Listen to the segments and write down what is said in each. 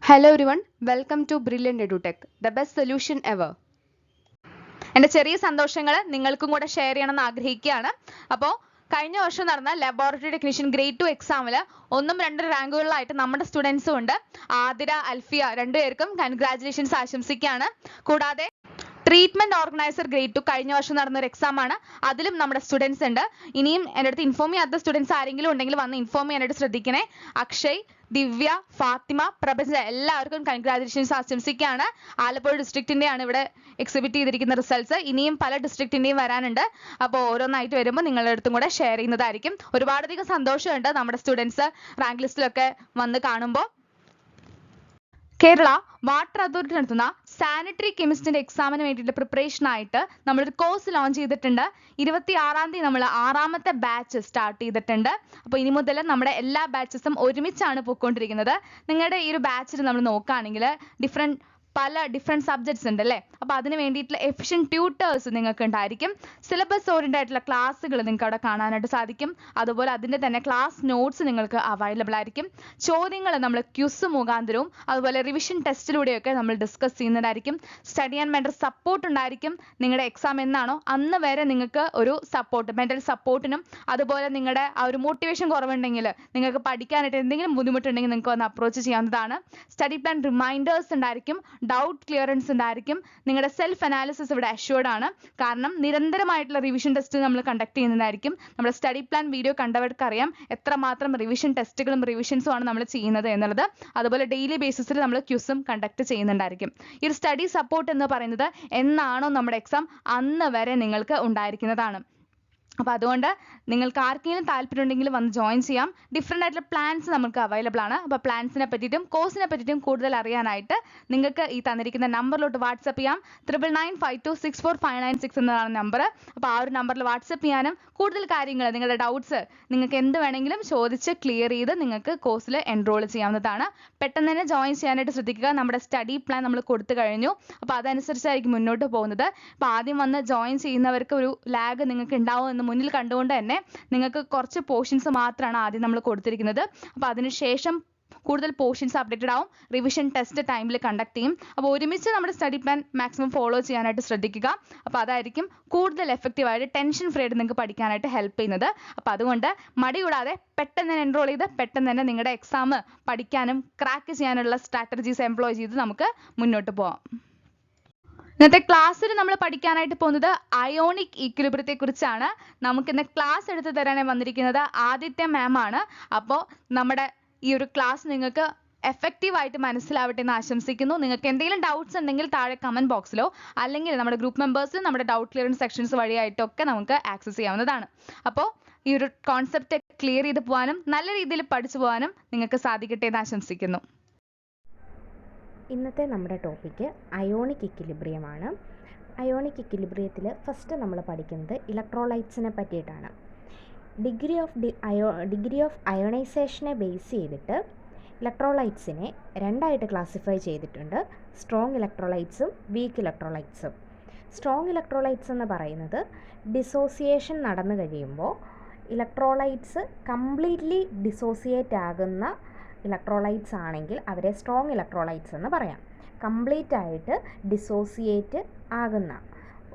Hello everyone, welcome to Brilliant Edutech, the best solution ever. എൻ്റെ ചെറിയ സന്തോഷങ്ങൾ നിങ്ങൾക്കും കൂടെ ഷെയർ ചെയ്യണമെന്ന് ആഗ്രഹിക്കുകയാണ്. അപ്പോൾ കഴിഞ്ഞ വർഷം നടന്ന ലബോറട്ടറി ടെക്നീഷ്യൻ ഗ്രേഡ് 2 എക്സാമിൽ 1ഉം 2ഉം റാങ്കുകളിലായിട്ട് നമ്മുടെ സ്റ്റുഡൻസും ഉണ്ട്. ആതിര, അൽഫിയ രണ്ടുപേർക്കും കൺഗ്രാജുലേഷൻസ് ആശംസിക്കുകയാണ്. കൂടാതെ ട്രീറ്റ്മെന്റ് ഓർഗനൈസർ ഗ്രേഡ് 2 കഴിഞ്ഞ വർഷം നടന്ന ഒരു എക്സാം ആണ്. അതിലും നമ്മുടെ സ്റ്റുഡൻസ് ഉണ്ട്. ഇനിയും എൻ്റെ അടുത്ത് ഇൻഫോം ചെയ്യാത്ത സ്റ്റുഡൻസ് ആരെങ്കിലും ഉണ്ടെങ്കിൽ വന്ന് ഇൻഫോം ചെയ്യാനായിട്ട് ശ്രദ്ധിക്കണേ. അക്ഷയ്, ദിവ്യ, ഫാത്തിമ, പ്രപഞ്ച എല്ലാവർക്കും കൺഗ്രാജുലേഷൻസ് ആശംസിക്കുകയാണ്. ആലപ്പുഴ ഡിസ്ട്രിക്റ്റിൻ്റെയാണ് ഇവിടെ എക്സിബിറ്റ് ചെയ്തിരിക്കുന്ന റിസൾട്ട്സ്. ഇനിയും പല ഡിസ്ട്രിക്റ്റിൻ്റെയും വരാനുണ്ട്. അപ്പോൾ ഓരോന്നായിട്ട് വരുമ്പോൾ നിങ്ങളുടെ അടുത്തും കൂടെ ഷെയർ ചെയ്യുന്നതായിരിക്കും. ഒരുപാടധികം സന്തോഷമുണ്ട് നമ്മുടെ സ്റ്റുഡൻസ് റാങ്ക് ലിസ്റ്റിലൊക്കെ വന്ന് കാണുമ്പോൾ. കേരള വാട്ടർ അതോറിറ്റി നടത്തുന്ന സാനിറ്ററി കെമിസ്റ്റിന്റെ എക്സാമിന് വേണ്ടിയിട്ട് പ്രിപ്പറേഷൻ ആയിട്ട് നമ്മളൊരു കോഴ്സ് ലോഞ്ച് ചെയ്തിട്ടുണ്ട്. 26-ാം തീയതി നമ്മൾ 6ാമത്തെ ബാച്ച് സ്റ്റാർട്ട് ചെയ്തിട്ടുണ്ട്. അപ്പോൾ ഇനി മുതൽ നമ്മുടെ എല്ലാ ബാച്ചസും ഒരുമിച്ചാണ് പോയിക്കൊണ്ടിരിക്കുന്നത്. നിങ്ങളുടെ ഈ ഒരു ബാച്ചിൽ നമ്മൾ നോക്കുകയാണെങ്കിൽ പല ഡിഫറെൻറ്റ് സബ്ജക്ട്സ് ഉണ്ട് അല്ലേ. അപ്പോൾ അതിന് വേണ്ടിയിട്ടുള്ള എഫിഷ്യൻറ്റ് ട്യൂട്ടേഴ്സ് നിങ്ങൾക്ക് ഉണ്ടായിരിക്കും. സിലബസ് ഓറിയൻറ്റഡ് ആയിട്ടുള്ള ക്ലാസ്സുകൾ നിങ്ങൾക്ക് അവിടെ കാണാനായിട്ട് സാധിക്കും. അതുപോലെ അതിൻ്റെ തന്നെ ക്ലാസ് നോട്ട്സ് നിങ്ങൾക്ക് അവൈലബിൾ ആയിരിക്കും. ചോദ്യങ്ങൾ നമ്മൾ ക്യൂസ് മുഖാന്തരവും അതുപോലെ റിവിഷൻ ടെസ്റ്റിലൂടെയൊക്കെ നമ്മൾ ഡിസ്കസ് ചെയ്യുന്നതായിരിക്കും. സ്റ്റഡി ആൻഡ് മെൻ്റൽ സപ്പോർട്ട് ഉണ്ടായിരിക്കും. നിങ്ങളുടെ എക്സാം എന്നാണോ അന്ന് വരെ നിങ്ങൾക്ക് ഒരു സപ്പോർട്ട്, മെൻ്റൽ സപ്പോർട്ടിനും അതുപോലെ നിങ്ങളുടെ ആ ഒരു മോട്ടിവേഷൻ കുറവുണ്ടെങ്കിൽ നിങ്ങൾക്ക് പഠിക്കാനായിട്ട് എന്തെങ്കിലും ബുദ്ധിമുട്ടുണ്ടെങ്കിൽ നിങ്ങൾക്ക് വന്ന് അപ്രോച്ച് ചെയ്യാവുന്നതാണ്. സ്റ്റഡി പ്ലാൻ റിമൈൻഡേഴ്സ് ഉണ്ടായിരിക്കും. ഡൗട്ട് ക്ലിയറൻസ് ഉണ്ടായിരിക്കും. നിങ്ങളുടെ സെൽഫ് അനാലിസിസ് ഇവിടെ അഷ്യൂർഡ് ആണ്. കാരണം നിരന്തരമായിട്ടുള്ള റിവിഷൻ ടെസ്റ്റ് നമ്മൾ കണ്ടക്ട് ചെയ്യുന്നതായിരിക്കും. നമ്മുടെ സ്റ്റഡി പ്ലാൻ വീഡിയോ കണ്ടവർക്ക് അറിയാം എത്രമാത്രം റിവിഷൻ ടെസ്റ്റുകളും റിവിഷൻസും ആണ് നമ്മൾ ചെയ്യുന്നത് എന്നുള്ളത്. അതുപോലെ ഡെയിലി ബേസിസിൽ നമ്മൾ ക്യൂസും കണ്ടക്ട് ചെയ്യുന്നുണ്ടായിരിക്കും. ഈ ഒരു സ്റ്റഡി സപ്പോർട്ട് എന്ന് പറയുന്നത് എന്നാണോ നമ്മുടെ എക്സാം അന്ന് വരെ നിങ്ങൾക്ക് ഉണ്ടായിരിക്കുന്നതാണ്. അപ്പോൾ അതുകൊണ്ട് നിങ്ങൾക്ക് ആർക്കെങ്കിലും താല്പര്യം ഉണ്ടെങ്കിൽ വന്ന് ജോയിൻ ചെയ്യാം. ഡിഫറെൻ്റ് ആയിട്ടുള്ള പ്ലാൻസ് നമുക്ക് അവൈലബിൾ ആണ്. അപ്പോൾ പ്ലാൻസിനെ പറ്റിയിട്ടും കോഴ്സിനെ പറ്റിയിട്ടും കൂടുതൽ അറിയാനായിട്ട് നിങ്ങൾക്ക് ഈ തന്നിരിക്കുന്ന നമ്പറിലോട്ട് വാട്സപ്പ് ചെയ്യാം. 9952645996 എന്നതാണ് നമ്പർ. അപ്പോൾ ആ ഒരു നമ്പറിൽ വാട്സപ്പ് ചെയ്യാനും കൂടുതൽ കാര്യങ്ങൾ നിങ്ങളുടെ ഡൗട്ട്സ് നിങ്ങൾക്ക് എന്ത് വേണമെങ്കിലും ചോദിച്ച് ക്ലിയർ ചെയ്ത് നിങ്ങൾക്ക് കോഴ്സിൽ എൻറോൾ ചെയ്യാവുന്നതാണ്. പെട്ടെന്ന് തന്നെ ജോയിൻ ചെയ്യാനായിട്ട് ശ്രദ്ധിക്കുക. നമ്മുടെ സ്റ്റഡി പ്ലാൻ നമ്മൾ കൊടുത്തു കഴിഞ്ഞു. അപ്പോൾ അതനുസരിച്ചായിരിക്കും മുന്നോട്ട് പോകുന്നത്. അപ്പോൾ ആദ്യം വന്ന് ജോയിൻ ചെയ്യുന്നവർക്ക് ഒരു ലാഗ് നിങ്ങൾക്ക് ഉണ്ടാവും എന്ന് മുന്നിൽ കണ്ടുകൊണ്ട് തന്നെ നിങ്ങൾക്ക് കുറച്ച് പോർഷൻസ് മാത്രമാണ് ആദ്യം നമ്മൾ കൊടുത്തിരിക്കുന്നത്. അപ്പോൾ അതിനുശേഷം കൂടുതൽ പോർഷൻസ് അപ്ഡേറ്റഡ് ആവും. റിവിഷൻ ടെസ്റ്റ് ടൈമിൽ കണ്ടക്ട് ചെയ്യും. അപ്പോൾ ഒരുമിച്ച് നമ്മുടെ സ്റ്റഡി പ്ലാൻ മാക്സിമം ഫോളോ ചെയ്യാനായിട്ട് ശ്രദ്ധിക്കുക. അപ്പോൾ അതായിരിക്കും കൂടുതൽ എഫക്റ്റീവായിട്ട് ടെൻഷൻ ഫ്രീ ആയിട്ട് നിങ്ങൾക്ക് പഠിക്കാനായിട്ട് ഹെൽപ്പ് ചെയ്യുന്നത്. അപ്പോൾ അതുകൊണ്ട് മടി കൂടാതെ പെട്ടെന്ന് തന്നെ എൻറോൾ ചെയ്ത് പെട്ടെന്ന് തന്നെ നിങ്ങളുടെ എക്സാം പഠിക്കാനും ക്രാക്ക് ചെയ്യാനുള്ള സ്ട്രാറ്റജീസ് എംപ്ലോയ് ചെയ്ത് നമുക്ക് മുന്നോട്ട് പോകാം. ഇന്നത്തെ ക്ലാസ്സിൽ നമ്മൾ പഠിക്കാനായിട്ട് പോകുന്നത് അയോണിക് ഈക്വിലിബ്രിയത്തെ കുറിച്ചാണ്. നമുക്കിന്ന് ക്ലാസ് എടുത്ത് തരാനായി വന്നിരിക്കുന്നത് ആദിത്യ മാം ആണ്. അപ്പോൾ നമ്മുടെ ഈ ഒരു ക്ലാസ് നിങ്ങൾക്ക് എഫക്റ്റീവായിട്ട് മനസ്സിലാവട്ടെ എന്ന് ആശംസിക്കുന്നു. നിങ്ങൾക്ക് എന്തെങ്കിലും ഡൗട്ട്സ് ഉണ്ടെങ്കിൽ താഴെ കമൻറ്റ് ബോക്സിലോ അല്ലെങ്കിൽ നമ്മുടെ ഗ്രൂപ്പ് മെമ്പേഴ്സിൽ നമ്മുടെ ഡൗട്ട് ക്ലിയറൻസ് സെക്ഷൻസ് വഴിയായിട്ടൊക്കെ നമുക്ക് ആക്സസ് ചെയ്യാവുന്നതാണ്. അപ്പോൾ ഈ ഒരു കോൺസെപ്റ്റ് ക്ലിയർ ചെയ്ത് പോകാനും നല്ല രീതിയിൽ പഠിച്ചു പോകാനും നിങ്ങൾക്ക് സാധിക്കട്ടെ എന്ന് ആശംസിക്കുന്നു. ഇന്നത്തെ നമ്മുടെ ടോപ്പിക്ക് അയോണിക് ഇക്വിലിബ്രിയമാണ്. അയോണിക് ഇക്വിലിബ്രിയത്തിൽ ഫസ്റ്റ് നമ്മൾ പഠിക്കുന്നത് ഇലക്ട്രോലൈറ്റ്സിനെ പറ്റിയിട്ടാണ്. ഡിഗ്രി ഓഫ് അയോണൈസേഷനെ ബേസ് ചെയ്തിട്ട് ഇലക്ട്രോലൈറ്റ്സിനെ രണ്ടായിട്ട് ക്ലാസിഫൈ ചെയ്തിട്ടുണ്ട്. സ്ട്രോങ് ഇലക്ട്രോലൈറ്റ്സും വീക്ക് ഇലക്ട്രോലൈറ്റ്സും. സ്ട്രോങ് ഇലക്ട്രോലൈറ്റ്സ് എന്ന് പറയുന്നത് ഡിസോസിയേഷൻ നടന്നു കഴിയുമ്പോൾ ഇലക്ട്രോലൈറ്റ്സ് കംപ്ലീറ്റ്ലി ഡിസോസിയേറ്റ് ആകുന്ന ഇലക്ട്രോലൈറ്റ്സ് ആണെങ്കിൽ അവരെ സ്ട്രോങ് ഇലക്ട്രോലൈറ്റ്സ് എന്ന് പറയാം. കംപ്ലീറ്റ് ആയിട്ട് ഡിസോസിയേറ്റ് ആകുന്ന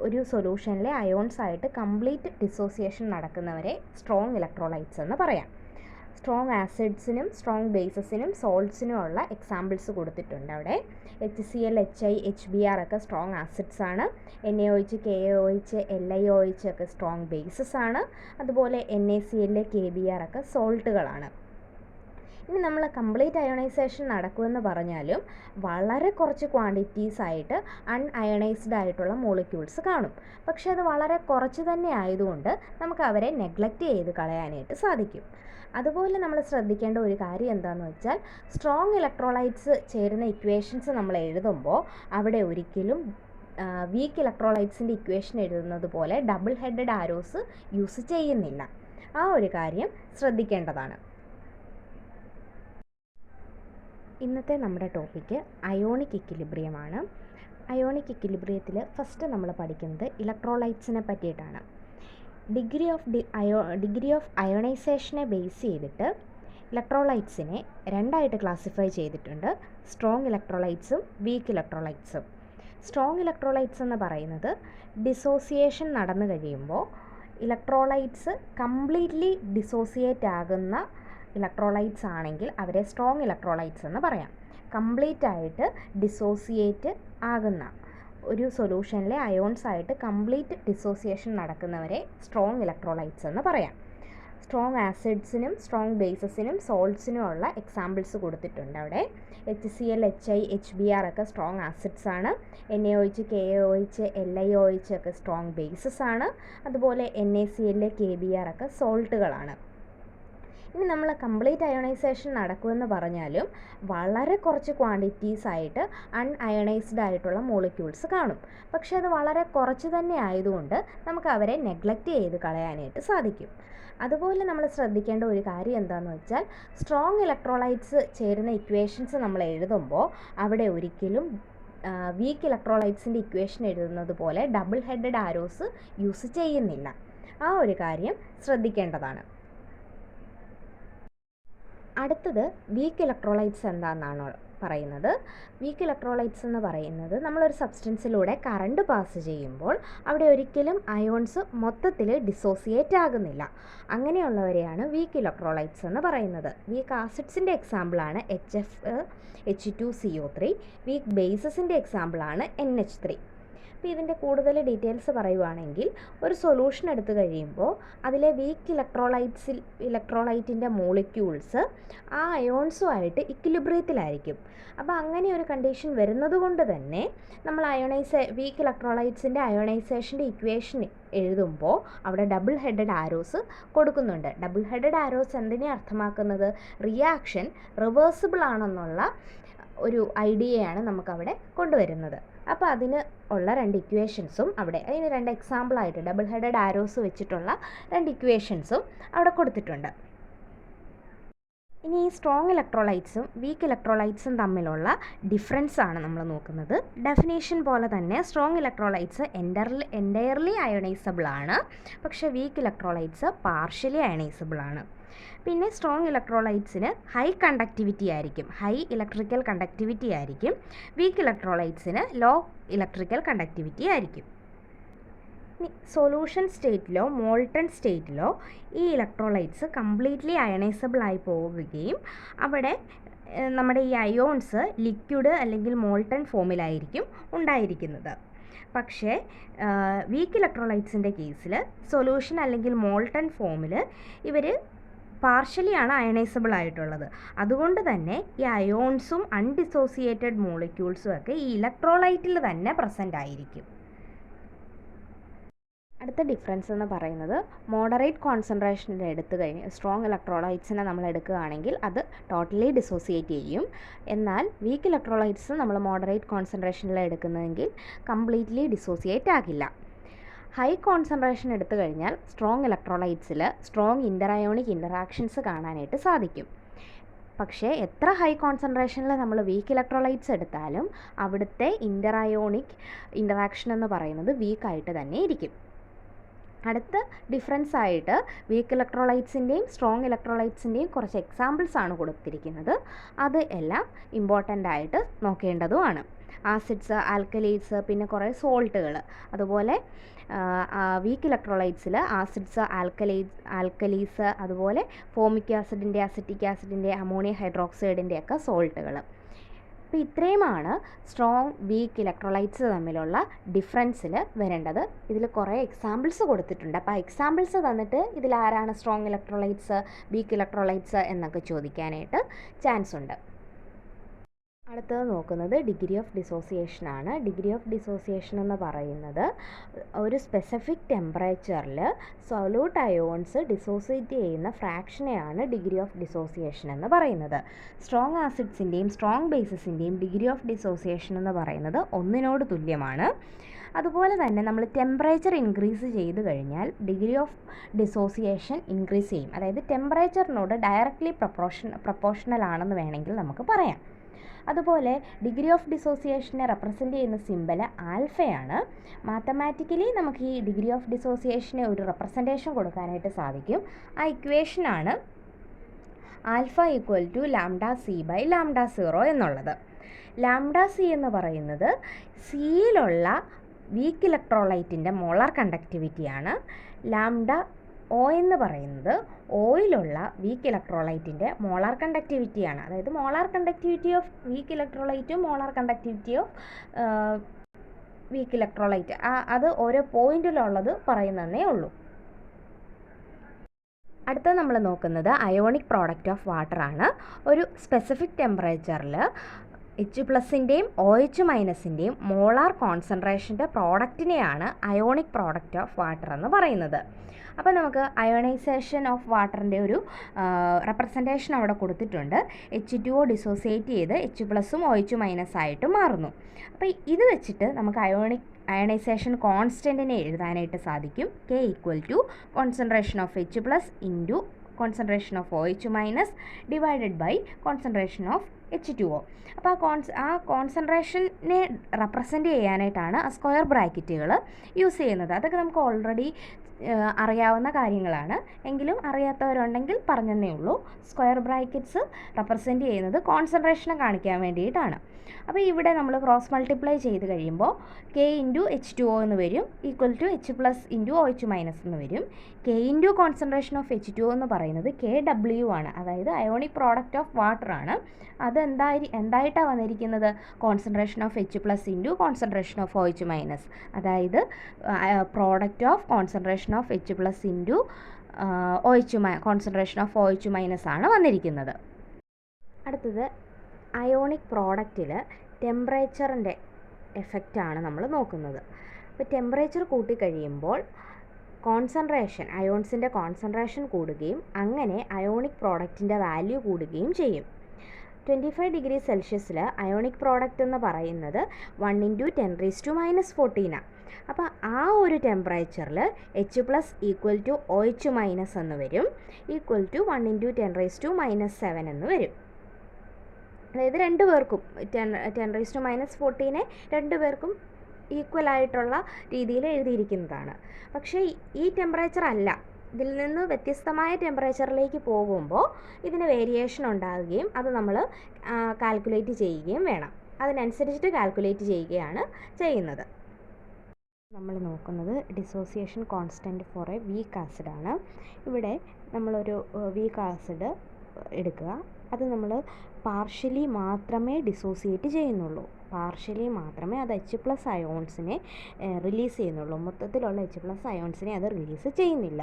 ഒരു സൊല്യൂഷനിലെ അയോൺസ് ആയിട്ട് കംപ്ലീറ്റ് ഡിസോസിയേഷൻ നടക്കുന്നവരെ സ്ട്രോങ് ഇലക്ട്രോലൈറ്റ്സ് എന്ന് പറയാം. സ്ട്രോങ് ആസിഡ്സിനും സ്ട്രോങ് ബേസസിനും സോൾട്ട്സിനും ഉള്ള എക്സാമ്പിൾസ് കൊടുത്തിട്ടുണ്ട് അവിടെ. HCl, HI, HBr ഒക്കെ സ്ട്രോങ് ആസിഡ്സ് ആണ്. NaOH, KaOH, LiOH ഒക്കെ സ്ട്രോങ് ബേസസ് ആണ്. അതുപോലെ NaCl, KBr ഒക്കെ സോൾട്ടുകളാണ്. ഇനി നമ്മൾ കംപ്ലീറ്റ് അയോണൈസേഷൻ നടക്കുമെന്ന് പറഞ്ഞാലും വളരെ കുറച്ച് ക്വാണ്ടിറ്റീസ് ആയിട്ട് അൺഅയണൈസ്ഡ് ആയിട്ടുള്ള മോളിക്യൂൾസ് കാണും. പക്ഷെ അത് വളരെ കുറച്ച് തന്നെ ആയതുകൊണ്ട് നമുക്ക് അവരെ നെഗ്ലക്റ്റ് ചെയ്ത് കളയാനായിട്ട് സാധിക്കും. അതുപോലെ നമ്മൾ ശ്രദ്ധിക്കേണ്ട ഒരു കാര്യം എന്താണെന്ന് വെച്ചാൽ സ്ട്രോങ് ഇലക്ട്രോലൈറ്റ്സ് ചേരുന്ന ഇക്വേഷൻസ് നമ്മൾ എഴുതുമ്പോൾ അവിടെ ഒരിക്കലും വീക്ക് ഇലക്ട്രോലൈറ്റ്സിൻ്റെ ഇക്വേഷൻ എഴുതുന്നത് പോലെ ഡബിൾ ഹെഡഡ് ആരോസ് യൂസ് ചെയ്യുന്നില്ല. ആ ഒരു കാര്യം ശ്രദ്ധിക്കേണ്ടതാണ്. ഇന്നത്തെ നമ്മുടെ ടോപ്പിക്ക് അയോണിക് ഇക്വിലിബ്രിയമാണ്. അയോണിക് ഇക്വിലിബ്രിയത്തിൽ ഫസ്റ്റ് നമ്മൾ പഠിക്കുന്നത് ഇലക്ട്രോലൈറ്റ്സിനെ പറ്റിയിട്ടാണ്. ഡിഗ്രി ഓഫ് അയോണൈസേഷനെ ബേസ് ചെയ്തിട്ട് ഇലക്ട്രോലൈറ്റ്സിനെ രണ്ടായിട്ട് ക്ലാസിഫൈ ചെയ്തിട്ടുണ്ട്, സ്ട്രോങ് ഇലക്ട്രോലൈറ്റ്സും വീക്ക് ഇലക്ട്രോലൈറ്റ്സും. സ്ട്രോങ് ഇലക്ട്രോലൈറ്റ്സ് എന്ന് പറയുന്നത് ഡിസോസിയേഷൻ നടന്നു കഴിയുമ്പോൾ ഇലക്ട്രോലൈറ്റ്സ് കംപ്ലീറ്റ്ലി ഡിസോസിയേറ്റ് ആകുന്ന ഇലക്ട്രോലൈറ്റ്സ് ആണെങ്കിൽ അവരെ സ്ട്രോങ് ഇലക്ട്രോലൈറ്റ്സ് എന്ന് പറയാം. കംപ്ലീറ്റ് ആയിട്ട് ഡിസോസിയേറ്റ് ആകുന്ന ഒരു സൊല്യൂഷനിലെ അയോൺസ് ആയിട്ട് കംപ്ലീറ്റ് ഡിസോസിയേഷൻ നടക്കുന്നവരെ സ്ട്രോങ് ഇലക്ട്രോലൈറ്റ്സ് എന്ന് പറയാം. സ്ട്രോങ് ആസിഡ്സിനും സ്ട്രോങ് ബേസസിനും സോൾട്ട്സിനും ഉള്ള എക്സാമ്പിൾസ് കൊടുത്തിട്ടുണ്ട് അവിടെ. HCl, HI, HBr ഒക്കെ സ്ട്രോങ് ആസിഡ്സ് ആണ്. NaOH, KaOH, LiOH ഒക്കെ സ്ട്രോങ് ബേസസ് ആണ്. അതുപോലെ NaCl, KBr ഒക്കെ സോൾട്ടുകളാണ്. ഇനി നമ്മൾ കംപ്ലീറ്റ് അയോണൈസേഷൻ നടക്കുമെന്ന് പറഞ്ഞാലും വളരെ കുറച്ച് ക്വാണ്ടിറ്റീസ് ആയിട്ട് അൺഅയണൈസ്ഡ് ആയിട്ടുള്ള മോളിക്യൂൾസ് കാണും. പക്ഷേ അത് വളരെ കുറച്ച് തന്നെ ആയതുകൊണ്ട് നമുക്ക് അവരെ നെഗ്ലക്റ്റ് ചെയ്ത് കളയാനായിട്ട് സാധിക്കും. അതുപോലെ നമ്മൾ ശ്രദ്ധിക്കേണ്ട ഒരു കാര്യം എന്താണെന്ന് വെച്ചാൽ, സ്ട്രോങ് ഇലക്ട്രോലൈറ്റ്സ് ചേരുന്ന ഇക്വേഷൻസ് നമ്മൾ എഴുതുമ്പോൾ അവിടെ ഒരിക്കലും വീക്ക് ഇലക്ട്രോലൈറ്റ്സിൻ്റെ ഇക്വേഷൻ എഴുതുന്നത് പോലെ ഡബിൾ ഹെഡഡ് ആരോസ് യൂസ് ചെയ്യുന്നില്ല. ആ ഒരു കാര്യം ശ്രദ്ധിക്കേണ്ടതാണ്. അടുത്തത് വീക്ക് ഇലക്ട്രോലൈറ്റ്സ് എന്താണെന്നാണ് പറയുന്നത്. വീക്ക് ഇലക്ട്രോലൈറ്റ്സ് എന്ന് പറയുന്നത് നമ്മളൊരു സബ്സ്റ്റൻസിലൂടെ കറണ്ട് പാസ് ചെയ്യുമ്പോൾ അവിടെ ഒരിക്കലും അയോൺസ് മൊത്തത്തിൽ ഡിസോസിയേറ്റ് ആകുന്നില്ല. അങ്ങനെയുള്ളവരെയാണ് വീക്ക് ഇലക്ട്രോലൈറ്റ്സ് എന്ന് പറയുന്നത്. വീക്ക് ആസിഡ്സിൻ്റെ എക്സാമ്പിളാണ് HF, H2CO3. വീക്ക് ബേസസിൻ്റെ എക്സാമ്പിളാണ് NH3. അപ്പോൾ ഇതിൻ്റെ കൂടുതൽ ഡീറ്റെയിൽസ് പറയുവാണെങ്കിൽ, ഒരു സൊല്യൂഷൻ എടുത്തു കഴിയുമ്പോൾ അതിലെ വീക്ക് ഇലക്ട്രോലൈറ്റിൻ്റെ മോളിക്യൂൾസ് ആ അയോൺസുമായിട്ട് ഇക്വിലിബ്രിയത്തിലായിരിക്കും. അപ്പോൾ അങ്ങനെ ഒരു കണ്ടീഷൻ വരുന്നത് കൊണ്ട് തന്നെ നമ്മൾ വീക്ക് ഇലക്ട്രോലൈറ്റ്സിൻ്റെ അയോണൈസേഷൻ്റെ ഇക്വേഷൻ എഴുതുമ്പോൾ അവിടെ ഡബിൾ ഹെഡഡ് ആരോസ് കൊടുക്കുന്നുണ്ട്. ഡബിൾ ഹെഡഡ് ആരോസ് എന്തിനെ അർത്ഥമാക്കുന്നത്? റിയാക്ഷൻ റിവേഴ്സിബിൾ ആണെന്നുള്ള ഒരു ഐഡിയയാണ് നമുക്കവിടെ കൊണ്ടുവരുന്നത്. അപ്പോൾ അതിന് ഉള്ള രണ്ട് ഇക്വേഷൻസും അതിന് രണ്ട് എക്സാമ്പിളായിട്ട് ഡബിൾ ഹെഡഡ് ആരോസ് വെച്ചിട്ടുള്ള രണ്ട് ഇക്വേഷൻസും അവിടെ കൊടുത്തിട്ടുണ്ട്. ഇനി ഈ സ്ട്രോങ് ഇലക്ട്രോലൈറ്റ്സും വീക്ക് ഇലക്ട്രോലൈറ്റ്സും തമ്മിലുള്ള ഡിഫറൻസ് ആണ് നമ്മൾ നോക്കുന്നത്. ഡെഫിനേഷൻ പോലെ തന്നെ സ്ട്രോങ് ഇലക്ട്രോലൈറ്റ്സ് എൻറ്റയർലി അയണൈസബിൾ ആണ്, പക്ഷേ വീക്ക് ഇലക്ട്രോലൈറ്റ്സ് പാർഷ്യലി അയണൈസബിൾ ആണ്. പിന്നെ സ്ട്രോങ് ഇലക്ട്രോലൈറ്റ്സിന് ഹൈ കണ്ടക്ടിവിറ്റി ആയിരിക്കും, ഹൈ ഇലക്ട്രിക്കൽ കണ്ടക്ടിവിറ്റി ആയിരിക്കും. വീക്ക് ഇലക്ട്രോലൈറ്റ്സിന് ലോ ഇലക്ട്രിക്കൽ കണ്ടക്ടിവിറ്റി ആയിരിക്കും. സൊല്യൂഷൻ സ്റ്റേറ്റിലോ മോൾട്ടൺ സ്റ്റേറ്റിലോ ഈ ഇലക്ട്രോലൈറ്റ്സ് കംപ്ലീറ്റ്ലി അയണൈസബിൾ ആയി പോവുകയും അവിടെ നമ്മുടെ ഈ അയോൺസ് ലിക്വിഡ് അല്ലെങ്കിൽ മോൾട്ടൺ ഫോമിലായിരിക്കും ഉണ്ടായിരിക്കുന്നത്. പക്ഷേ വീക്ക് ഇലക്ട്രോലൈറ്റ്സിൻ്റെ കേസിൽ സൊല്യൂഷൻ അല്ലെങ്കിൽ മോൾട്ടൺ ഫോമിൽ ഇവർ പാർഷ്യലി ആണ് അയണൈസബിൾ ആയിട്ടുള്ളത്. അതുകൊണ്ട് തന്നെ ഈ അയോൺസും അൺഡിസോസിയേറ്റഡ് മോളിക്യൂൾസും ഒക്കെ ഈ ഇലക്ട്രോലൈറ്റിൽ തന്നെ പ്രസൻ്റ് ആയിരിക്കും. അടുത്ത ഡിഫറൻസ് എന്ന് പറയുന്നത്, മോഡറേറ്റ് കോൺസെൻട്രേഷനിൽ എടുത്തു കഴിഞ്ഞ് സ്ട്രോങ് ഇലക്ട്രോലൈറ്റ്സിനെ നമ്മൾ എടുക്കുകയാണെങ്കിൽ അത് ടോട്ടലി ഡിസോസിയേറ്റ് ചെയ്യും. എന്നാൽ വീക്ക് ഇലക്ട്രോലൈറ്റ്സ് നമ്മൾ മോഡറേറ്റ് കോൺസെൻട്രേഷനിൽ എടുക്കുന്നതെങ്കിൽ കംപ്ലീറ്റ്ലി ഡിസോസിയേറ്റ് ആകില്ല. ഹൈ കോൺസെൻട്രേഷൻ എടുത്തു കഴിഞ്ഞാൽ സ്ട്രോങ് ഇലക്ട്രോലൈറ്റ്സിൽ സ്ട്രോങ് ഇൻ്ററയോണിക് ഇൻ്ററാക്ഷൻസ് കാണാനായിട്ട് സാധിക്കും. പക്ഷേ എത്ര ഹൈ കോൺസെൻട്രേഷനിൽ നമ്മൾ വീക്ക് ഇലക്ട്രോലൈറ്റ്സ് എടുത്താലും അവിടുത്തെ ഇൻ്ററയോണിക് ഇൻ്ററാക്ഷൻ എന്ന് പറയുന്നത് വീക്കായിട്ട് തന്നെ ഇരിക്കും. അടുത്ത ഡിഫറൻസ് ആയിട്ട് വീക്ക് ഇലക്ട്രോലൈറ്റ്സിൻ്റെയും സ്ട്രോങ് ഇലക്ട്രോലൈറ്റ്സിൻ്റെയും കുറച്ച് എക്സാമ്പിൾസ് ആണ് കൊടുത്തിരിക്കുന്നത്. അത് എല്ലാം ഇമ്പോർട്ടൻ്റ് ആയിട്ട് നോക്കേണ്ടതുമാണ്. ആസിഡ്സ്, ആൽക്കലീസ്, പിന്നെ കുറേ സോൾട്ടുകൾ. അതുപോലെ വീക്ക് ഇലക്ട്രോലൈറ്റ്സിൽ ആസിഡ്സ്, ആൽക്കലീസ്, അതുപോലെ ഫോമിക് ആസിഡിൻ്റെ, അസറ്റിക് ആസിഡിൻ്റെ, അമോണിയം ഹൈഡ്രോക്സൈഡിൻ്റെ ഒക്കെ സോൾട്ടുകൾ. അപ്പോൾ ഇത്രയുമാണ് സ്ട്രോങ് വീക്ക് ഇലക്ട്രോലൈറ്റ്സ് തമ്മിലുള്ള ഡിഫറൻസിൽ വരേണ്ടത്. ഇതിൽ കുറേ എക്സാമ്പിൾസ് കൊടുത്തിട്ടുണ്ട്. അപ്പോൾ ആ എക്സാമ്പിൾസ് തന്നിട്ട് ഇതിലാരാണ് സ്ട്രോങ് ഇലക്ട്രോലൈറ്റ്സ്, വീക്ക് ഇലക്ട്രോലൈറ്റ്സ് എന്നൊക്കെ ചോദിക്കാനായിട്ട് ചാൻസ് ഉണ്ട്. അടുത്തത് നോക്കുന്നത് ഡിഗ്രി ഓഫ് ഡിസോസിയേഷൻ ആണ്. ഡിഗ്രി ഓഫ് ഡിസോസിയേഷൻ എന്ന് പറയുന്നത് ഒരു സ്പെസിഫിക് ടെമ്പറേച്ചറിൽ സൊല്യൂട്ട് അയോൺസ് ഡിസോസിയേറ്റ് ചെയ്യുന്ന ഫ്രാക്ഷനെയാണ് ഡിഗ്രി ഓഫ് ഡിസോസിയേഷൻ എന്ന് പറയുന്നത്. സ്ട്രോങ് ആസിഡ്സിൻ്റെയും സ്ട്രോങ് ബേസസിൻ്റെയും ഡിഗ്രി ഓഫ് ഡിസോസിയേഷൻ എന്ന് പറയുന്നത് 1 തുല്യമാണ്. അതുപോലെ തന്നെ നമ്മൾ ടെമ്പറേച്ചർ ഇൻക്രീസ് ചെയ്ത് കഴിഞ്ഞാൽ ഡിഗ്രി ഓഫ് ഡിസോസിയേഷൻ ഇൻക്രീസ് ചെയ്യും. അതായത് ടെമ്പറേച്ചറിനോട് ഡയറക്റ്റ്ലി പ്രൊപ്പോർഷണൽ ആണെന്ന് വേണമെങ്കിൽ നമുക്ക് പറയാം. അതുപോലെ ഡിഗ്രി ഓഫ് ഡിസോസിയേഷനെ റെപ്രസെൻ്റ് ചെയ്യുന്ന സിമ്പൽ ആൽഫയാണ്. മാത്തമാറ്റിക്കലി നമുക്ക് ഈ ഡിഗ്രി ഓഫ് ഡിസോസിയേഷനെ ഒരു റെപ്രസെൻറ്റേഷൻ കൊടുക്കാനായിട്ട് സാധിക്കും. ആ ഇക്വേഷനാണ് alpha equal to lambda c by lambda 0 എന്നുള്ളത്. ലാംഡ സി എന്ന് പറയുന്നത് സിയിലുള്ള വീക്ക് ഇലക്ട്രോലൈറ്റിൻ്റെ മോളാർ കണ്ടക്ടിവിറ്റിയാണ്. ലാംഡ ഒ എന്ന് പറയുന്നത് ഓയിലുള്ള വീക്ക് ഇലക്ട്രോലൈറ്റിൻ്റെ മോളാർ കണ്ടക്ടിവിറ്റിയാണ്. അതായത് മോളാർ കണ്ടക്ടിവിറ്റി ഓഫ് വീക്ക് ഇലക്ട്രോലൈറ്റും molar conductivity of weak electrolyte അത് ഓരോ പോയിന്റിലുള്ളത് പറയുന്നതേ ഉള്ളൂ. അടുത്തത് നമ്മൾ നോക്കുന്നത് അയോണിക് പ്രോഡക്റ്റ് ഓഫ് വാട്ടർ ആണ്. ഒരു സ്പെസിഫിക് ടെമ്പറേച്ചറിൽ H+ൻ്റെയും OH- മോളാർ കോൺസെൻട്രേഷൻ്റെ പ്രോഡക്റ്റിനെയാണ് അയോണിക് പ്രോഡക്റ്റ് ഓഫ് വാട്ടർ എന്ന് പറയുന്നത്. അപ്പോൾ നമുക്ക് അയോണൈസേഷൻ ഓഫ് വാട്ടറിൻ്റെ ഒരു റെപ്രസെൻറ്റേഷൻ അവിടെ കൊടുത്തിട്ടുണ്ട്. H2O ഡിസോസിയേറ്റ് ചെയ്ത് H+ഉം OH- ആയിട്ട് മാറുന്നു. അപ്പോൾ ഇത് വെച്ചിട്ട് നമുക്ക് അയണൈസേഷൻ കോൺസ്റ്റൻറ്റിനെ എഴുതാനായിട്ട് സാധിക്കും. K equal to concentration of H+ into concentration of OH- divided by concentration of H2O. അപ്പോൾ ആ കോൺസെൻട്രേഷനെ റെപ്രസെൻ്റ് ചെയ്യാനായിട്ടാണ് ആ സ്ക്വയർ ബ്രാക്കറ്റുകൾ യൂസ് ചെയ്യുന്നത്. അതൊക്കെ നമുക്ക് ഓൾറെഡി അറിയാവുന്ന കാര്യങ്ങളാണ്. എങ്കിലും അറിയാത്തവരുണ്ടെങ്കിൽ പറഞ്ഞതേ ഉള്ളൂ. സ്ക്വയർ ബ്രാക്കറ്റ്സ് റെപ്രസെൻ്റ് ചെയ്യുന്നത് കോൺസെൻട്രേഷനെ കാണിക്കാൻ വേണ്ടിയിട്ടാണ്. അപ്പോൾ ഇവിടെ നമ്മൾ ക്രോസ് മൾട്ടിപ്ലൈ ചെയ്ത് കഴിയുമ്പോൾ K ഇൻറ്റു H2O എന്ന് വരും, equal to H+ into OH- എന്ന് വരും. K into concentration of H2O എന്ന് പറയുന്നത് KW ആണ്. അതായത് അയോണിക് പ്രോഡക്റ്റ് ഓഫ് വാട്ടർ ആണ്. അത് എന്തായിട്ടാണ് വന്നിരിക്കുന്നത്? Concentration of H+ into concentration of OH-. അതായത് product of concentration of H+ into concentration of OH- ആണ് വന്നിരിക്കുന്നത്. അടുത്തത് അയോണിക് പ്രോഡക്റ്റിൽ ടെമ്പറേച്ചറിൻ്റെ എഫക്റ്റാണ് നമ്മൾ നോക്കുന്നത്. അപ്പോൾ ടെമ്പറേച്ചർ കൂട്ടിക്കഴിയുമ്പോൾ കോൺസെൻട്രേഷൻ, അയോൺസിൻ്റെ കോൺസെൻട്രേഷൻ കൂടുകയും അങ്ങനെ അയോണിക് പ്രോഡക്റ്റിൻ്റെ വാല്യൂ കൂടുകയും ചെയ്യും. 25 ഡിഗ്രി സെൽഷ്യസിൽ അയോണിക് പ്രോഡക്റ്റ് എന്ന് പറയുന്നത് 1 × 10⁻⁻14 ആണ്. അപ്പോൾ ആ ഒരു ടെമ്പറേച്ചറിൽ H+ ഈക്വൽ ടു OH- എന്ന് വരും, ഈക്വൽ ടു 1 × 10⁻⁻7 എന്ന് വരും. അതായത് രണ്ട് പേർക്കും 10⁻⁻14 രണ്ട് പേർക്കും ഈക്വൽ ആയിട്ടുള്ള രീതിയിൽ എഴുതിയിരിക്കുന്നതാണ്. പക്ഷേ ഈ ടെമ്പറേച്ചർ അല്ല, ഇതിൽ നിന്ന് വ്യത്യസ്തമായ ടെമ്പറേച്ചറിലേക്ക് പോകുമ്പോൾ ഇതിന് വേരിയേഷൻ ഉണ്ടാകുകയും അത് നമ്മൾ കാൽക്കുലേറ്റ് ചെയ്യുകയും വേണം. അതിനനുസരിച്ചിട്ട് കാൽക്കുലേറ്റ് ചെയ്യുകയാണ് ചെയ്യുന്നത്. നമ്മൾ നോക്കുന്നത് dissociation constant for a weak ആസിഡാണ്. ഇവിടെ നമ്മളൊരു വീക്ക് ആസിഡ് എടുക്കുക. അത് നമ്മൾ പാർഷ്യലി മാത്രമേ ഡിസോസിയേറ്റ് ചെയ്യുന്നുള്ളൂ. പാർഷ്യലി മാത്രമേ അത് H+ അയോൺസിനെ റിലീസ് ചെയ്യുന്നുള്ളൂ. മൊത്തത്തിലുള്ള H+ അയോൺസിനെ അത് റിലീസ് ചെയ്യുന്നില്ല.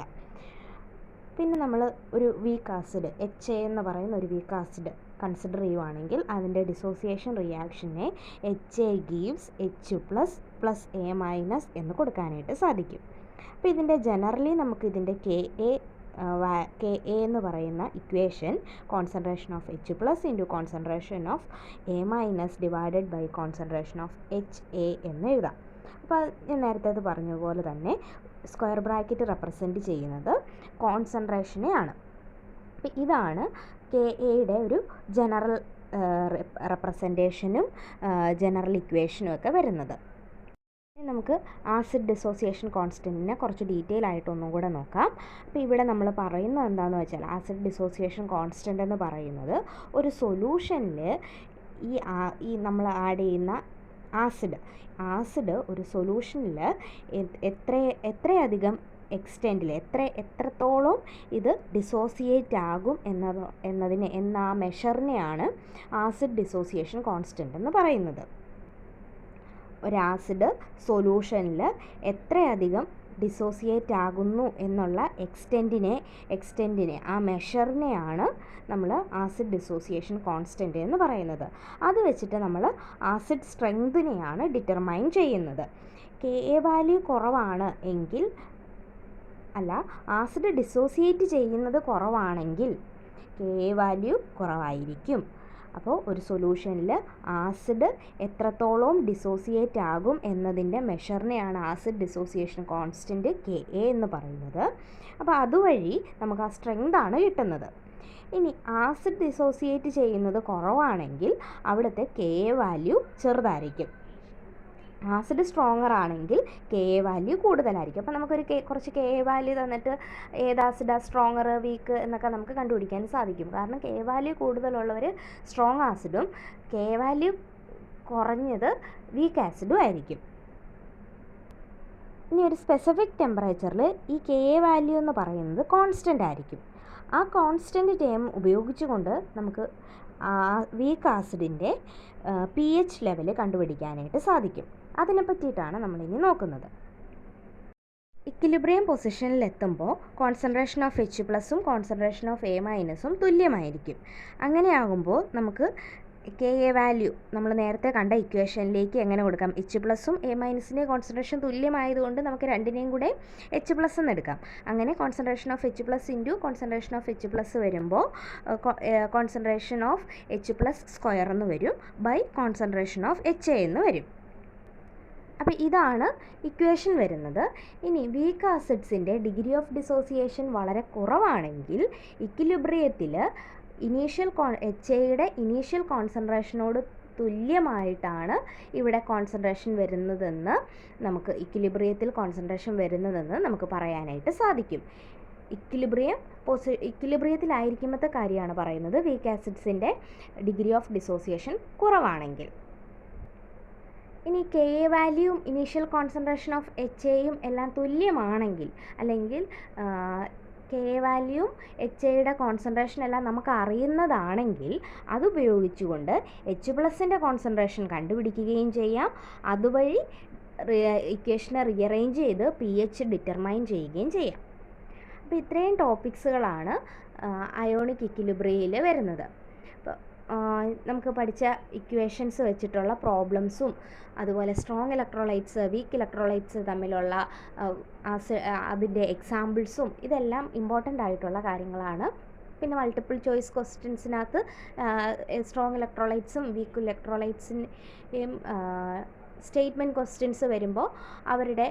പിന്നെ നമ്മൾ ഒരു വീക്ക് ആസിഡ് HA എന്ന് പറയുന്ന ഒരു വീക്ക് ആസിഡ് കൺസിഡർ ചെയ്യുവാണെങ്കിൽ അതിൻ്റെ dissociation റിയാക്ഷനെ HA gives H+ + A- എന്ന് കൊടുക്കാനായിട്ട് സാധിക്കും. അപ്പോൾ ഇതിൻ്റെ ജനറലി നമുക്ക് ഇതിൻ്റെ Ka എന്ന് പറയുന്ന equation concentration of H+ into concentration of A- divided by concentration of HA എന്ന് എഴുതാം. അപ്പോൾ ഞാൻ നേരത്തെ അത് പറഞ്ഞതുപോലെ തന്നെ സ്ക്വയർ ബ്രാക്കറ്റ് റെപ്രസെൻറ്റ് ചെയ്യുന്നത് കോൺസെൻട്രേഷനെയാണ്. അപ്പോൾ ഇതാണ് Kaയുടെ ഒരു ജനറൽ റെപ്രസെൻറ്റേഷനും ജനറൽ ഇക്വേഷനും ഒക്കെ വരുന്നത്. നമുക്ക് ആസിഡ് ഡിസോസിയേഷൻ കോൺസ്റ്റൻറ്റിനെ കുറച്ച് ഡീറ്റെയിൽ ആയിട്ടൊന്നും കൂടെ നോക്കാം. അപ്പോൾ ഇവിടെ നമ്മൾ പറയുന്നത് എന്താണെന്ന് വെച്ചാൽ ആസിഡ് ഡിസോസിയേഷൻ കോൺസ്റ്റൻ്റ് എന്ന് പറയുന്നത് ഒരു സൊല്യൂഷനിൽ ഈ നമ്മൾ ആഡ് ചെയ്യുന്ന ആസിഡ് ഒരു സൊല്യൂഷനിൽ എത്രയധികം എക്സ്റ്റെൻറ്റിൽ എത്രത്തോളം ഇത് ഡിസോസിയേറ്റ് ആകും എന്ന ആ മെഷറിനെയാണ് ആസിഡ് ഡിസോസിയേഷൻ കോൺസ്റ്റൻ്റ് എന്ന് പറയുന്നത്. ഒരാസിഡ് സൊല്യൂഷനിൽ എത്രയധികം ഡിസോസിയേറ്റ് ആകുന്നു എന്നുള്ള എക്സ്റ്റെൻറ്റിനെ ആ മെഷറിനെയാണ് നമ്മൾ ആസിഡ് ഡിസോസിയേഷൻ കോൺസ്റ്റൻ്റ് എന്ന് പറയുന്നത്. അത് വെച്ചിട്ട് നമ്മൾ ആസിഡ് സ്ട്രെങ്തിനെയാണ് ഡിറ്റർമൈൻ ചെയ്യുന്നത്. Ka വാല്യൂ കുറവാണ് എങ്കിൽ ആസിഡ് ഡിസോസിയേറ്റ് ചെയ്യുന്നത് കുറവാണെങ്കിൽ Ka വാല്യൂ കുറവായിരിക്കും. അപ്പോൾ ഒരു സൊല്യൂഷനിൽ ആസിഡ് എത്രത്തോളം ഡിസോസിയേറ്റ് ആകും എന്നതിൻ്റെ മെഷറിനെയാണ് ആസിഡ് ഡിസോസിയേഷൻ കോൺസ്റ്റൻറ്റ് Ka എന്ന് പറയുന്നത്. അപ്പോൾ അതുവഴി നമുക്ക് ആ സ്ട്രെങ്താണ് കിട്ടുന്നത്. ഇനി ആസിഡ് ഡിസോസിയേറ്റ് ചെയ്യുന്നത് കുറവാണെങ്കിൽ അവിടുത്തെ Ka വാല്യൂ ചെറുതായിരിക്കും. ആസിഡ് സ്ട്രോങ്ങർ ആണെങ്കിൽ കെ എ വാല്യൂ കൂടുതലായിരിക്കും. അപ്പോൾ നമുക്കൊരു കുറച്ച് കെ എ വാല്യൂ തന്നിട്ട് ഏത് ആസിഡാണ് സ്ട്രോങ്ങർ വീക്ക് എന്നൊക്കെ നമുക്ക് കണ്ടുപിടിക്കാൻ സാധിക്കും. കാരണം കെ എ വാല്യൂ കൂടുതലുള്ളവർ സ്ട്രോങ് ആസിഡും കെ എ വാല്യൂ കുറഞ്ഞത് വീക്ക് ആസിഡും ആയിരിക്കും. ഇനി ഒരു സ്പെസിഫിക് ടെമ്പറേച്ചറിൽ ഈ കെ എ വാല്യൂ എന്ന് പറയുന്നത് കോൺസ്റ്റൻ്റ് ആയിരിക്കും. ആ കോൺസ്റ്റൻ്റ് ടേം ഉപയോഗിച്ചുകൊണ്ട് നമുക്ക് വീക്ക് ആസിഡിൻ്റെ പി എച്ച് ലെവൽ കണ്ടുപിടിക്കാനായിട്ട് സാധിക്കും. അതിനെ പറ്റിയിട്ടാണ് നമ്മളിനി നോക്കുന്നത്. ഇക്വിലിബ്രിയം പൊസിഷനിൽ എത്തുമ്പോൾ കോൺസെൻട്രേഷൻ ഓഫ് എച്ച് പ്ലസും കോൺസെൻട്രേഷൻ ഓഫ് എ മൈനസും തുല്യമായിരിക്കും. അങ്ങനെയാകുമ്പോൾ നമുക്ക് കെ എ വാല്യൂ നമ്മൾ നേരത്തെ കണ്ട ഇക്വേഷനിലേക്ക് എങ്ങനെ കൊടുക്കാം? എച്ച് പ്ലസും എ മൈനസിൻ്റെ കോൺസെൻട്രേഷൻ തുല്യമായതുകൊണ്ട് നമുക്ക് രണ്ടിനെയും കൂടെ എച്ച് പ്ലസ് എന്ന് എടുക്കാം. അങ്ങനെ concentration of H plus into concentration of H plus വരുമ്പോൾ concentration of H plus square എന്ന് വരും by concentration of H A എന്ന് വരും. അപ്പോൾ ഇതാണ് ഇക്വേഷൻ വരുന്നത്. ഇനി വീക്ക് ആസിഡ്സിൻ്റെ ഡിഗ്രി ഓഫ് ഡിസോസിയേഷൻ വളരെ കുറവാണെങ്കിൽ ഇക്വിലിബ്രിയത്തിൽ എച്ച് എയുടെ ഇനീഷ്യൽ കോൺസെൻട്രേഷനോട് തുല്യമായിട്ടാണ് ഇവിടെ കോൺസെൻട്രേഷൻ വരുന്നതെന്ന് നമുക്ക് ഇക്വിലിബ്രിയത്തിൽ കോൺസെൻട്രേഷൻ വരുന്നതെന്ന് നമുക്ക് പറയാനായിട്ട് സാധിക്കും. ഇക്വിലിബ്രിയത്തിലായിരിക്കുമ്പോഴത്തെ കാര്യമാണ് പറയുന്നത് വീക്ക് ആസിഡ്സിൻ്റെ ഡിഗ്രി ഓഫ് ഡിസോസിയേഷൻ കുറവാണെങ്കിൽ. ഇനി കെ എ വാല്യൂയും ഇനീഷ്യൽ കോൺസെൻട്രേഷൻ ഓഫ് എച്ച് എയും എല്ലാം തുല്യമാണെങ്കിൽ, അല്ലെങ്കിൽ കെ എ വാല്യൂയും എച്ച് എയുടെ കോൺസെൻട്രേഷൻ എല്ലാം നമുക്ക് അറിയുന്നതാണെങ്കിൽ അതുപയോഗിച്ചുകൊണ്ട് എച്ച് പ്ലസിൻ്റെ കോൺസെൻട്രേഷൻ കണ്ടുപിടിക്കുകയും ചെയ്യാം. അതുവഴി ഇക്വേഷനെ റീഅറേഞ്ച് ചെയ്ത് പി എച്ച് ഡിറ്റർമൈൻ ചെയ്യുകയും ചെയ്യാം. അപ്പോൾ ഇത്രയും ടോപ്പിക്സുകളാണ് അയോണിക് ഇക്വിലിബ്രിയയിൽ വരുന്നത്. നമുക്ക് പഠിച്ച ഇക്വേഷൻസ് വെച്ചിട്ടുള്ള പ്രോബ്ലംസും അതുപോലെ സ്ട്രോങ് ഇലക്ട്രോലൈറ്റ്സ് വീക്ക് ഇലക്ട്രോലൈറ്റ്സ് തമ്മിലുള്ള അതിൻ്റെ എക്സാമ്പിൾസും ഇതെല്ലാം ഇമ്പോർട്ടൻ്റ് ആയിട്ടുള്ള കാര്യങ്ങളാണ്. പിന്നെ മൾട്ടിപ്പിൾ ചോയ്സ് ക്വസ്റ്റ്യൻസിനകത്ത് സ്ട്രോങ് ഇലക്ട്രോലൈറ്റ്സും വീക്ക് ഇലക്ട്രോലൈറ്റ്സിൻ്റെയും സ്റ്റേറ്റ്മെൻറ്റ് ക്വസ്റ്റ്യൻസ് വരുമ്പോൾ അവരുടെ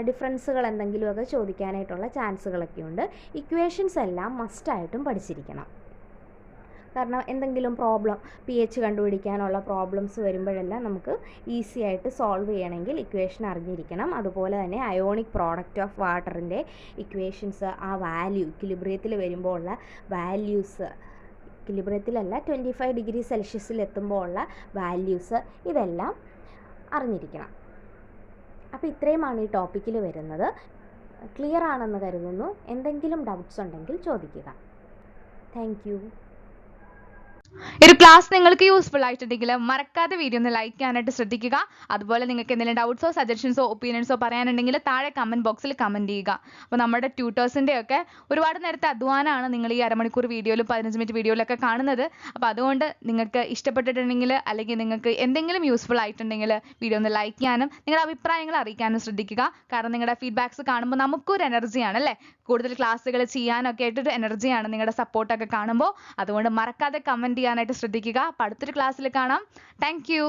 ഡിഫറൻസുകൾ എന്തെങ്കിലുമൊക്കെ ചോദിക്കാനായിട്ടുള്ള ചാൻസുകളൊക്കെ ഉണ്ട്. ഇക്വേഷൻസ് എല്ലാം മസ്റ്റായിട്ടും പഠിച്ചിരിക്കണം. കാരണം എന്തെങ്കിലും പ്രോബ്ലം പി എച്ച് കണ്ടുപിടിക്കാനുള്ള പ്രോബ്ലംസ് വരുമ്പോഴെല്ലാം നമുക്ക് ഈസി ആയിട്ട് സോൾവ് ചെയ്യണമെങ്കിൽ ഇക്വേഷൻ അറിഞ്ഞിരിക്കണം. അതുപോലെ തന്നെ അയോണിക് പ്രോഡക്റ്റ് ഓഫ് വാട്ടറിൻ്റെ ഇക്വേഷൻസ്, ആ വാല്യൂ ഇക്വിലിബ്രിയത്തിൽ വരുമ്പോൾ ഉള്ള വാല്യൂസ്, ഇക്വിലിബ്രിയത്തിലല്ല 25 ഡിഗ്രി സെൽഷ്യസിൽ എത്തുമ്പോൾ ഉള്ള വാല്യൂസ്, ഇതെല്ലാം അറിഞ്ഞിരിക്കണം. അപ്പോൾ ഇത്രയുമാണ് ഈ ടോപ്പിക്കിൽ വരുന്നത്. ക്ലിയർ ആണെന്ന് കരുതുന്നു. എന്തെങ്കിലും ഡൗട്ട്സ് ഉണ്ടെങ്കിൽ ചോദിക്കുക. Thank you. ഈ ഒരു ക്ലാസ് നിങ്ങൾക്ക് യൂസ്ഫുൾ ആയിട്ടുണ്ടെങ്കിൽ മറക്കാതെ വീഡിയോ ഒന്ന് ലൈക്ക് ചെയ്യാനായിട്ട് ശ്രദ്ധിക്കുക. അതുപോലെ നിങ്ങൾക്ക് എന്തെങ്കിലും ഡൗട്ട്സോ സജഷൻസോ ഒപ്പീനിയൻസോ പറയാനുണ്ടെങ്കിൽ താഴെ കമൻറ്റ് ബോക്സിൽ കമൻറ്റ് ചെയ്യുക. അപ്പോൾ നമ്മുടെ ട്യൂട്ടേഴ്സിൻ്റെ ഒക്കെ ഒരുപാട് നേരത്തെ അധ്വാനമാണ് നിങ്ങൾ ഈ അരമണിക്കൂർ വീഡിയോയിലും 15 മിനിറ്റ് വീഡിയോയിലൊക്കെ കാണുന്നത്. അപ്പോൾ അതുകൊണ്ട് നിങ്ങൾക്ക് ഇഷ്ടപ്പെട്ടിട്ടുണ്ടെങ്കിൽ അല്ലെങ്കിൽ നിങ്ങൾക്ക് എന്തെങ്കിലും യൂസ്ഫുൾ ആയിട്ടുണ്ടെങ്കിൽ വീഡിയോ ഒന്ന് ലൈക്ക് ചെയ്യാനും നിങ്ങളുടെ അഭിപ്രായങ്ങൾ അറിയിക്കാനും ശ്രദ്ധിക്കുക. കാരണം നിങ്ങളുടെ ഫീഡ്ബാക്സ് കാണുമ്പോൾ നമുക്കൊരു എനർജിയാണ് അല്ലേ, കൂടുതൽ ക്ലാസ്സുകൾ ചെയ്യാനൊക്കെ ആയിട്ടൊരു എനർജിയാണ് നിങ്ങളുടെ സപ്പോർട്ടൊക്കെ കാണുമ്പോൾ. അതുകൊണ്ട് മറക്കാതെ കമൻറ്റ് ചെയ്യാനായിട്ട് ശ്രദ്ധിക്കുക. അപ്പോൾ അടുത്തൊരു ക്ലാസ്സിൽ കാണാം. Thank you.